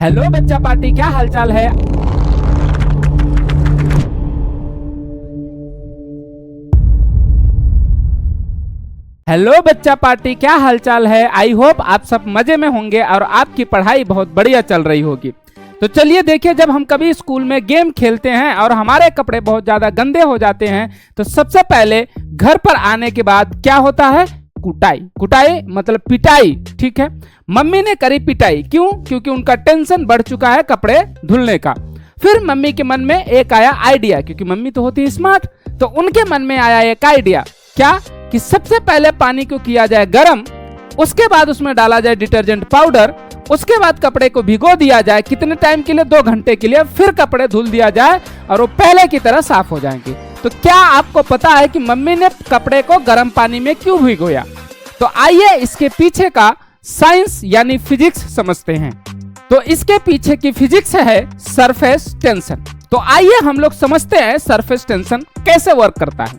Hello बच्चा party, क्या हालचाल है। हेलो बच्चा पार्टी, क्या हालचाल है। आई होप आप सब मजे में होंगे और आपकी पढ़ाई बहुत बढ़िया चल रही होगी। तो चलिए देखिए, जब हम कभी स्कूल में गेम खेलते हैं और हमारे कपड़े बहुत ज्यादा गंदे हो जाते हैं तो सबसे पहले घर पर आने के बाद क्या होता है, कुटाई। कुटाई मतलब पिटाई, ठीक है। मम्मी ने करी पिटाई, क्यों? क्योंकि उनका टेंशन बढ़ चुका है कपड़े धुलने का। फिर मम्मी के मन में एक आया आइडिया, क्योंकि मम्मी तो होती है स्मार्ट, तो उनके मन में आया एक आइडिया, क्या कि सबसे पहले पानी को किया जाए गर्म, उसके बाद उसमें डाला जाए डिटर्जेंट पाउडर, उसके बाद कपड़े को भिगो दिया जाए कितने टाइम के लिए, 2 घंटे के लिए, फिर कपड़े धुल दिया जाए और वो पहले की तरह साफ हो जाएंगे। तो क्या आपको पता है कि मम्मी ने कपड़े को गर्म पानी में क्यों भिगोया? तो आइए इसके पीछे का साइंस यानी फिजिक्स समझते हैं। तो इसके पीछे की फिजिक्स है सरफेस टेंशन। तो आइए हम लोग समझते हैं सरफेस टेंशन कैसे वर्क करता है।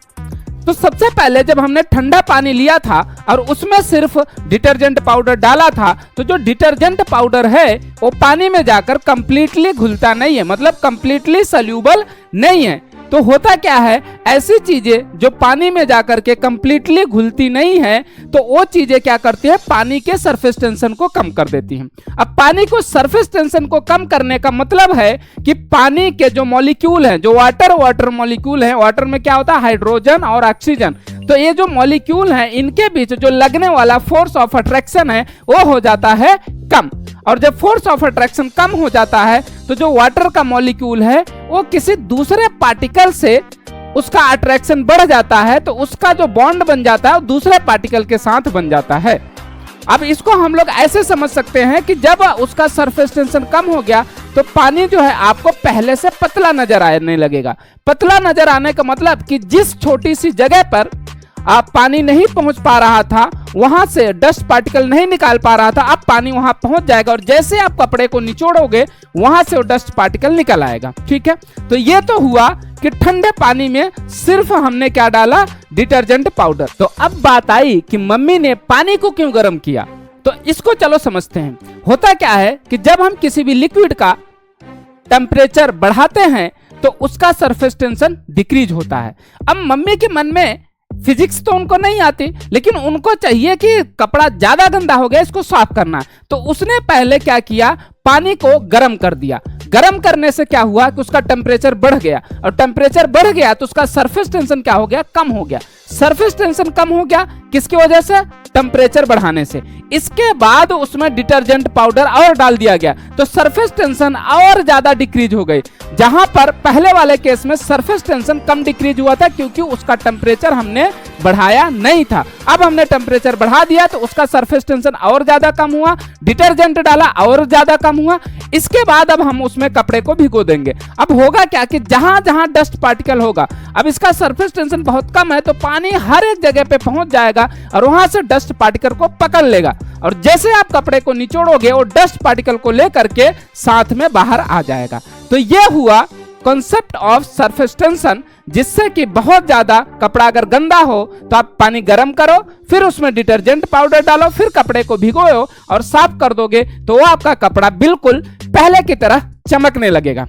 तो सबसे पहले जब हमने ठंडा पानी लिया था और उसमें सिर्फ डिटर्जेंट पाउडर डाला था, तो जो डिटर्जेंट पाउडर है वो पानी में जाकर कंप्लीटली घुलता नहीं है, मतलब कंप्लीटली सॉल्यूबल नहीं है। तो होता क्या है, ऐसी चीजें जो पानी में जाकर के कंप्लीटली घुलती नहीं है, तो वो चीजें क्या करती है, पानी के सरफेस टेंशन को कम कर देती हैं। अब पानी को सरफेस टेंशन को कम करने का मतलब है कि पानी के जो मॉलिक्यूल हैं, जो वाटर मॉलिक्यूल हैं, वाटर में क्या होता है, हाइड्रोजन और ऑक्सीजन, तो ये जो मॉलिक्यूल हैं इनके बीच जो लगने वाला फोर्स ऑफ अट्रैक्शन है वो हो जाता है कम। और जब फोर्स ऑफ अट्रैक्शन कम हो जाता है तो जो वाटर का मॉलिक्यूल है वो किसी दूसरे पार्टिकल से उसका अट्रैक्शन बढ़ जाता है, तो उसका जो बॉन्ड बन जाता है वो दूसरे पार्टिकल के साथ बन जाता है। अब इसको हम लोग ऐसे समझ सकते हैं कि जब उसका सरफेस टेंशन कम हो गया तो पानी जो है आपको पहले से पतला नजर आने लगेगा। पतला नजर आने का मतलब कि जिस छोटी सी जगह पर आप पानी नहीं पहुंच पा रहा था, वहां से डस्ट पार्टिकल नहीं निकाल पा रहा था, अब पानी वहां पहुंच जाएगा और जैसे आप कपड़े को निचोड़ोगे वहां से वो डस्ट पार्टिकल निकल आएगा, ठीक है। तो ये तो हुआ कि ठंडे पानी में सिर्फ हमने क्या डाला, डिटर्जेंट पाउडर। तो अब बात आई कि मम्मी ने पानी को क्यों गर्म किया, तो इसको चलो समझते हैं। होता क्या है कि जब हम किसी भी लिक्विड का टेम्परेचर बढ़ाते हैं तो उसका सरफेस टेंशन डिक्रीज होता है। अब मम्मी के मन में फिजिक्स तो उनको नहीं आती, लेकिन उनको चाहिए कि कपड़ा ज्यादा गंदा हो गया, इसको साफ करना। तो उसने पहले क्या किया, पानी को गर्म कर दिया। गर्म करने से क्या हुआ कि उसका टेम्परेचर बढ़ गया, और टेम्परेचर बढ़ गया तो उसका सरफेस टेंशन क्या हो गया, कम हो गया। सरफेस टेंशन कम हो गया किसकी वजह से, टेम्परेचर बढ़ाने से। इसके बाद उसमें डिटर्जेंट पाउडर और डाल दिया गया तो सरफेस टेंशन और ज्यादा डिक्रीज हो गई। जहां पर पहले वाले केस में सरफेस टेंशन कम डिक्रीज हुआ था क्योंकि उसका टेम्परेचर हमने बढ़ाया नहीं था। अब हमने टेम्परेचर बढ़ा दिया तो उसका सरफेस टेंशन और ज्यादा कम हुआ, डिटर्जेंट डाला और ज्यादा कम हुआ। इसके बाद अब हम उसमें कपड़े को भिगो देंगे। अब होगा क्या कि जहां जहां डस्ट पार्टिकल होगा, अब इसका सरफेस टेंशन बहुत कम है तो पानी हर एक जगह पे पहुंच जाएगा और वहां से डस्ट पार्टिकल को पकड़ लेगा, और जैसे आप कपड़े को निचोड़ोगे वो डस्ट पार्टिकल को लेकर के साथ में बाहर आ जाएगा। तो ये हुआ कॉन्सेप्ट ऑफ सरफेस टेंशन, जिससे कि बहुत ज्यादा कपड़ा अगर गंदा हो तो आप पानी गर्म करो, फिर उसमें डिटर्जेंट पाउडर डालो, फिर कपड़े को भिगोओ और साफ कर दोगे तो वो आपका कपड़ा बिल्कुल पहले की तरह चमकने लगेगा।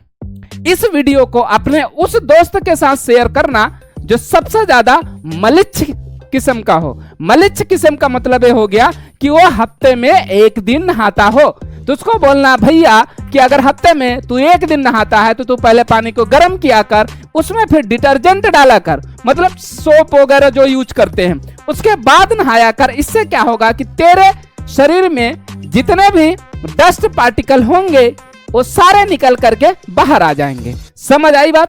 इस वीडियो को अपने उस दोस्त के साथ शेयर करना जो सबसे ज्यादा मलिच्छ किस्म का हो। मलिच्छ किस्म का मतलब ये हो गया कि वो हफ्ते में 1 दिन नहाता हो। तो उसको बोलना, भैया कि अगर हफ्ते में तू 1 दिन नहाता है तो तू पहले पानी को गर्म किया कर, उसमें फिर डिटर्जेंट डाला कर, मतलब सोप वगैरह जो यूज करते हैं, उसके बाद नहाया कर। इससे क्या होगा कि तेरे शरीर में जितने भी डस्ट पार्टिकल होंगे वो सारे निकल करके बाहर आ जाएंगे। समझ आई बात?